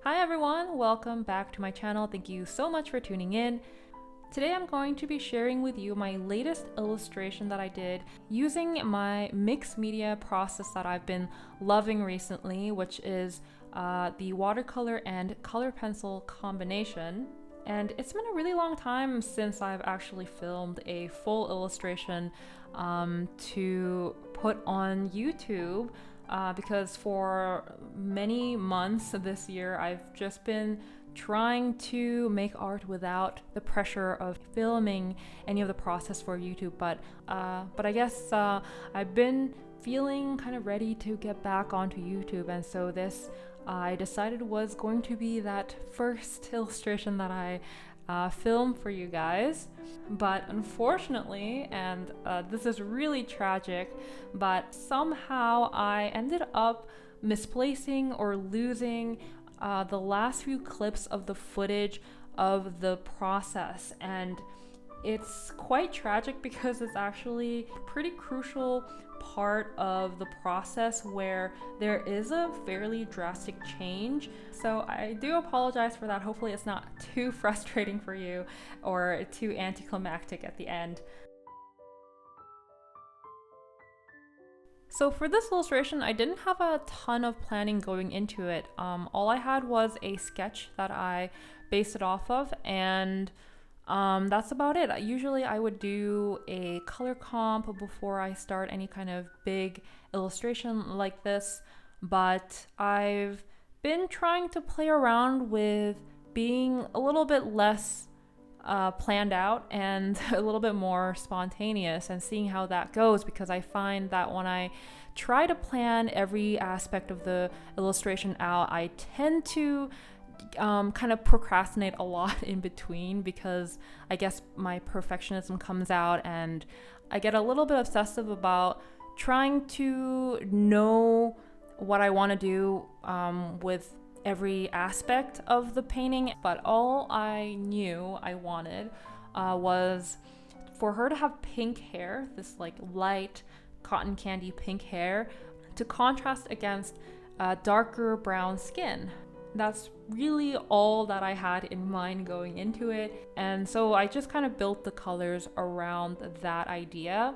Hi everyone, welcome back to my channel. Thank you so much for tuning in. Today I'm going to be sharing with you my latest illustration that I did using my mixed media process that I've been loving recently, which is the watercolor and color pencil combination. And it's been a really long time since I've actually filmed a full illustration to put on YouTube. Because for many months this year, I've just been trying to make art without the pressure of filming any of the process for YouTube. But I guess I've been feeling kind of ready to get back onto YouTube, and so this I decided was going to be that first illustration that I film for you guys. But unfortunately, and this is really tragic, but somehow I ended up misplacing or losing the last few clips of the footage of the process, and it's quite tragic because it's actually a pretty crucial part of the process where there is a fairly drastic change. So I do apologize for that. Hopefully it's not too frustrating for you or too anticlimactic at the end. So for this illustration, I didn't have a ton of planning going into it. All I had was a sketch that I based it off of, and that's about it. Usually I would do a color comp before I start any kind of big illustration like this, but I've been trying to play around with being a little bit less planned out and a little bit more spontaneous and seeing how that goes, because I find that when I try to plan every aspect of the illustration out, I tend to kind of procrastinate a lot in between, because I guess my perfectionism comes out and I get a little bit obsessive about trying to know what I want to do with every aspect of the painting. But all I knew I wanted was for her to have pink hair, this like light cotton candy pink hair, to contrast against darker brown skin. That's really all that I had in mind going into it. And so I just kind of built the colors around that idea.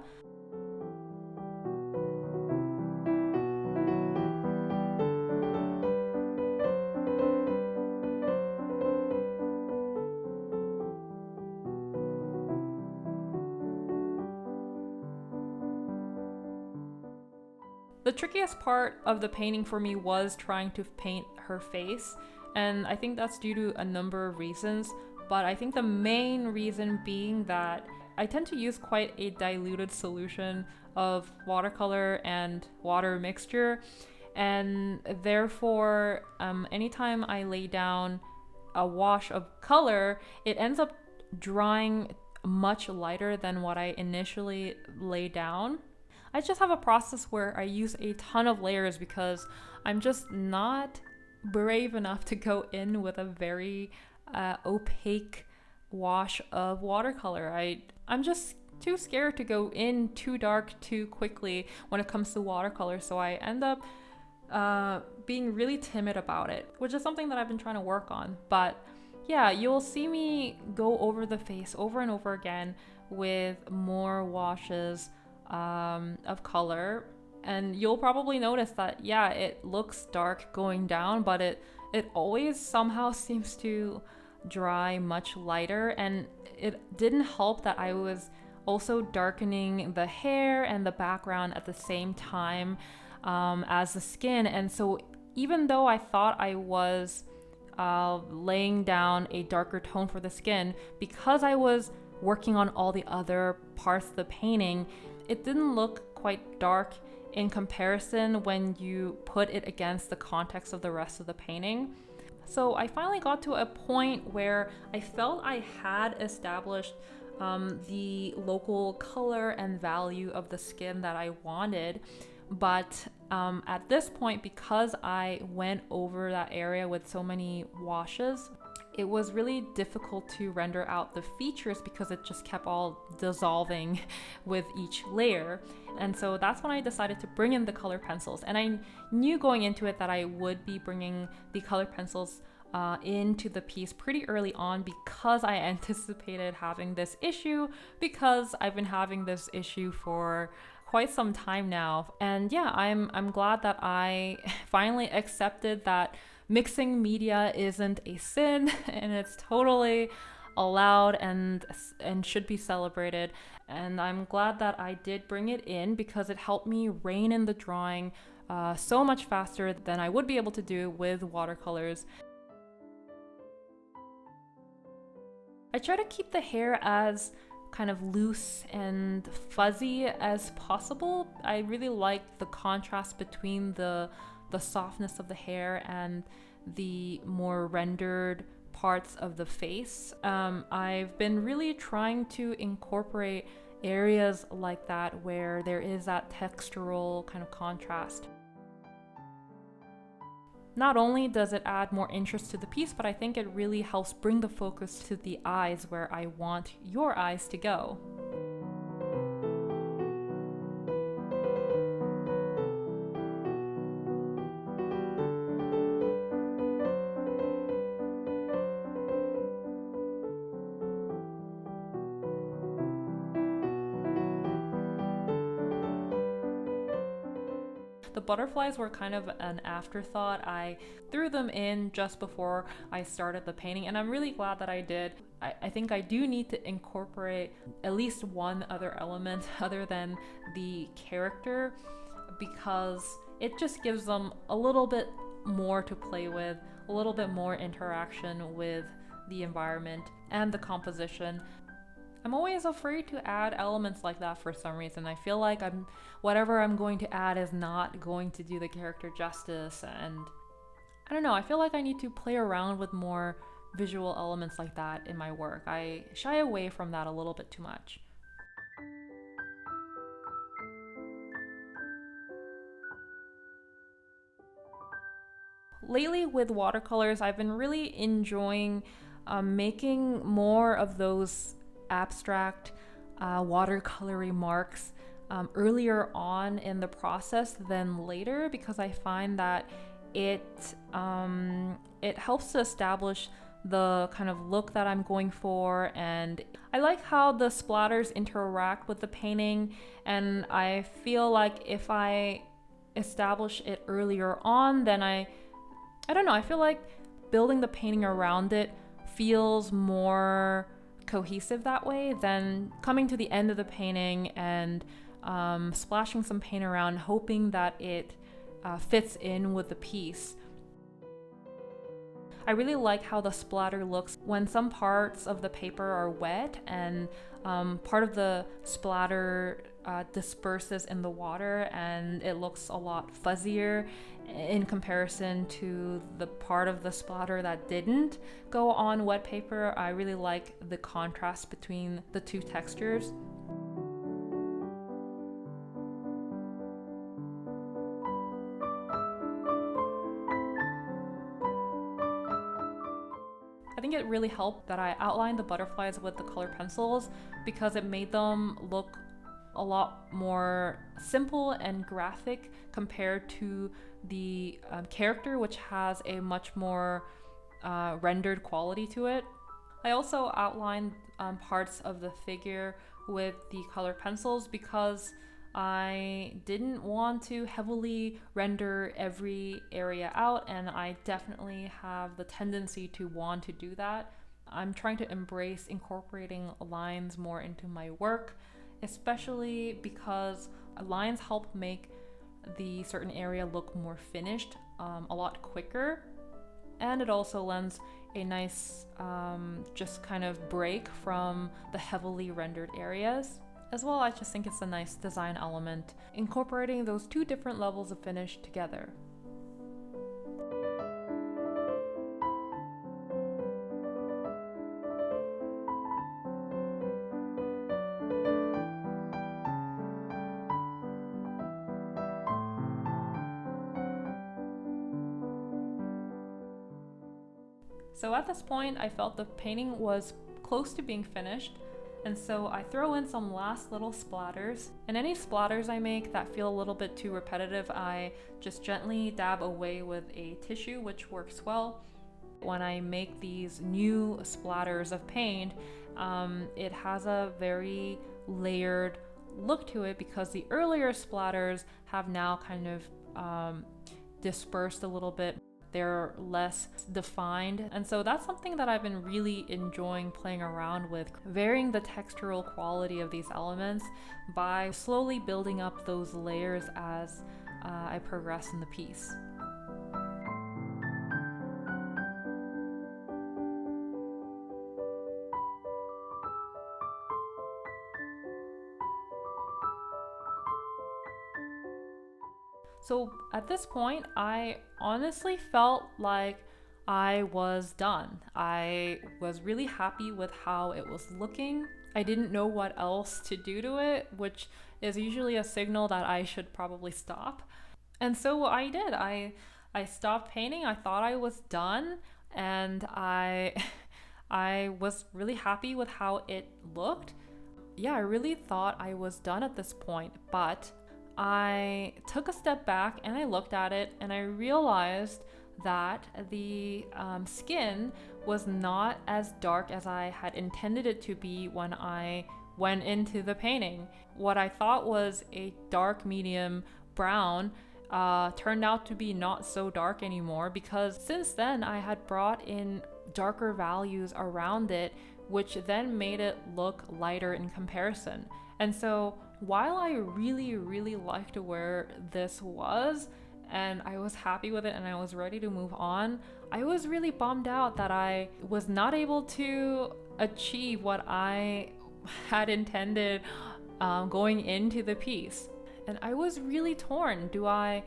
The trickiest part of the painting for me was trying to paint her face, and I think that's due to a number of reasons, but I think the main reason being that I tend to use quite a diluted solution of watercolor and water mixture, and therefore anytime I lay down a wash of color, it ends up drying much lighter than what I initially laid down. I just have a process where I use a ton of layers because I'm just not brave enough to go in with a very opaque wash of watercolor. I'm just too scared to go in too dark too quickly when it comes to watercolor, so I end up being really timid about it, which is something that I've been trying to work on. But yeah, you'll see me go over the face over and over again with more washes of color, and you'll probably notice that yeah, it looks dark going down, but it always somehow seems to dry much lighter. And it didn't help that I was also darkening the hair and the background at the same time as the skin, and so even though I thought I was laying down a darker tone for the skin, because I was working on all the other parts of the painting, it didn't look quite dark in comparison when you put it against the context of the rest of the painting. So I finally got to a point where I felt I had established the local color and value of the skin that I wanted. But at this point, because I went over that area with so many washes, it was really difficult to render out the features because it just kept all dissolving with each layer. And so that's when I decided to bring in the color pencils. And I knew going into it that I would be bringing the color pencils into the piece pretty early on because I anticipated having this issue, because I've been having this issue for quite some time now. And yeah, I'm glad that I finally accepted that mixing media isn't a sin and it's totally allowed and should be celebrated. And I'm glad that I did bring it in because it helped me rein in the drawing so much faster than I would be able to do with watercolors. I try to keep the hair as kind of loose and fuzzy as possible. I really like the contrast between the softness of the hair and the more rendered parts of the face. I've been really trying to incorporate areas like that where there is that textural kind of contrast. Not only does it add more interest to the piece, but I think it really helps bring the focus to the eyes where I want your eyes to go. The butterflies were kind of an afterthought. I threw them in just before I started the painting, and I'm really glad that I did. I think I do need to incorporate at least one other element other than the character, because it just gives them a little bit more to play with, a little bit more interaction with the environment and the composition. I'm always afraid to add elements like that for some reason. I feel like whatever I'm going to add is not going to do the character justice, and I don't know, I feel like I need to play around with more visual elements like that in my work. I shy away from that a little bit too much. Lately with watercolors, I've been really enjoying making more of those abstract watercolory marks earlier on in the process than later, because I find that it helps to establish the kind of look that I'm going for, and I like how the splatters interact with the painting, and I feel like if I establish it earlier on, then I don't know, I feel like building the painting around it feels more cohesive that way than coming to the end of the painting and splashing some paint around, hoping that it fits in with the piece. I really like how the splatter looks when some parts of the paper are wet and part of the splatter disperses in the water, and it looks a lot fuzzier in comparison to the part of the splatter that didn't go on wet paper. I really like the contrast between the two textures. I think it really helped that I outlined the butterflies with the color pencils, because it made them look a lot more simple and graphic compared to the character, which has a much more rendered quality to it. I also outlined parts of the figure with the color pencils because I didn't want to heavily render every area out, and I definitely have the tendency to want to do that. I'm trying to embrace incorporating lines more into my work, especially because lines help make the certain area look more finished a lot quicker, and it also lends a nice just kind of break from the heavily rendered areas. As well, I just think it's a nice design element, incorporating those two different levels of finish together. So at this point, I felt the painting was close to being finished, and so I throw in some last little splatters. And any splatters I make that feel a little bit too repetitive, I just gently dab away with a tissue, which works well. When I make these new splatters of paint, it has a very layered look to it because the earlier splatters have now kind of dispersed a little bit. They're less defined, and so that's something that I've been really enjoying playing around with, varying the textural quality of these elements by slowly building up those layers as I progress in the piece. So at this point, I honestly felt like I was done. I was really happy with how it was looking. I didn't know what else to do to it, which is usually a signal that I should probably stop. And so I did. I stopped painting. I thought I was done, and I was really happy with how it looked. Yeah, I really thought I was done at this point, but I took a step back and I looked at it and I realized that the skin was not as dark as I had intended it to be when I went into the painting. What I thought was a dark medium brown turned out to be not so dark anymore, because since then I had brought in darker values around it, which then made it look lighter in comparison. And so while I really liked where this was and I was happy with it and I was ready to move on, I was really bummed out that I was not able to achieve what I had intended going into the piece. And I was really torn. Do I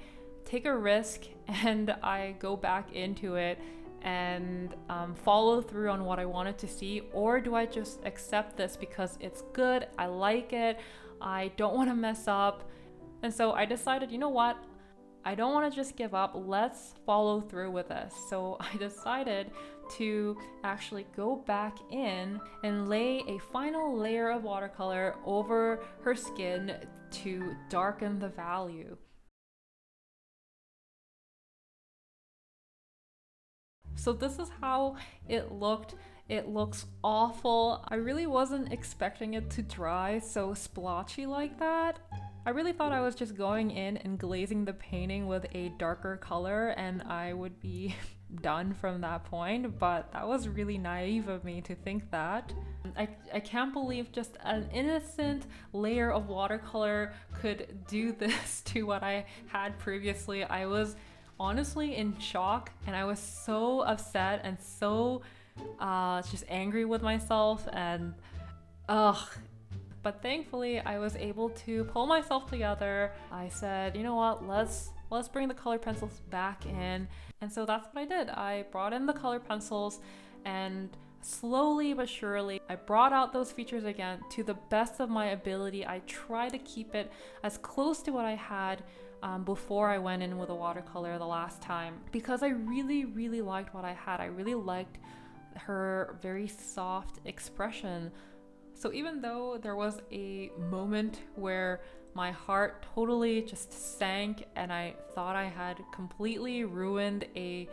take a risk and I go back into it and follow through on what I wanted to see, or do I just accept this because it's good, I like it, I don't want to mess up? And so I decided, you know what, I don't want to just give up, let's follow through with this. So I decided to actually go back in and lay a final layer of watercolor over her skin to darken the value. So this is how it looked. It looks awful. I really wasn't expecting it to dry so splotchy like that. I really thought I was just going in and glazing the painting with a darker color and I would be done from that point, but that was really naive of me to think that. I can't believe just an innocent layer of watercolor could do this to what I had previously. I was honestly in shock and I was so upset and so just angry with myself, and but thankfully I was able to pull myself together. I said, you know what, let's bring the color pencils back in. And so that's what I did. I brought in the color pencils and slowly but surely I brought out those features again to the best of my ability. I tried to keep it as close to what I had before I went in with a watercolor the last time, because I really liked what I had. I really liked her very soft expression. So even though there was a moment where my heart totally just sank and I thought I had completely ruined a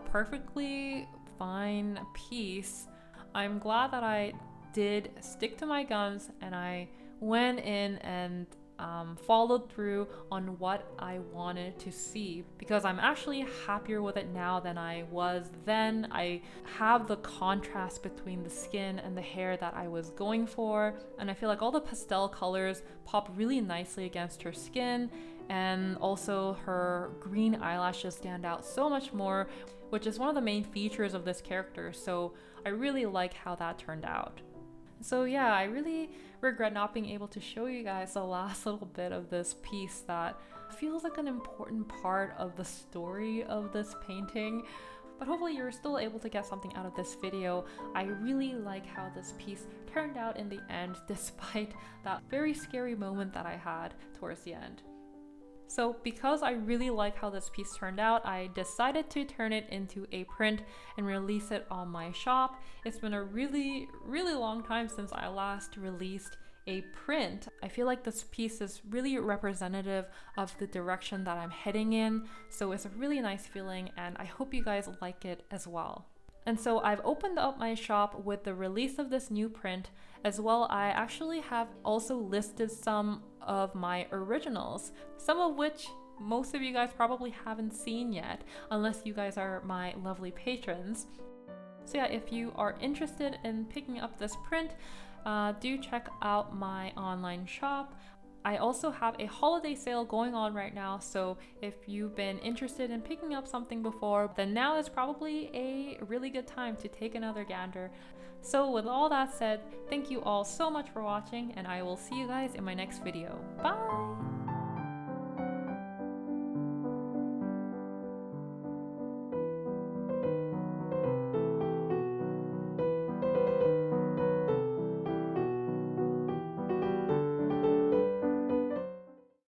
perfectly fine piece, I'm glad that I did stick to my guns and I went in and followed through on what I wanted to see, because I'm actually happier with it now than I was then. I have the contrast between the skin and the hair that I was going for, and I feel like all the pastel colors pop really nicely against her skin, and also her green eyelashes stand out so much more, which is one of the main features of this character. So I really like how that turned out. So yeah, I really regret not being able to show you guys the last little bit of this piece that feels like an important part of the story of this painting. But hopefully you're still able to get something out of this video. I really like how this piece turned out in the end, despite that very scary moment that I had towards the end. So because I really like how this piece turned out, I decided to turn it into a print and release it on my shop. It's been a really long time since I last released a print. I feel like this piece is really representative of the direction that I'm heading in, so it's a really nice feeling, and I hope you guys like it as well. And so I've opened up my shop with the release of this new print. As well, I actually have also listed some of my originals, some of which most of you guys probably haven't seen yet, unless you guys are my lovely patrons. So yeah, if you are interested in picking up this print, do check out my online shop. I also have a holiday sale going on right now, so if you've been interested in picking up something before, then now is probably a really good time to take another gander. So with all that said, thank you all so much for watching, and I will see you guys in my next video. Bye!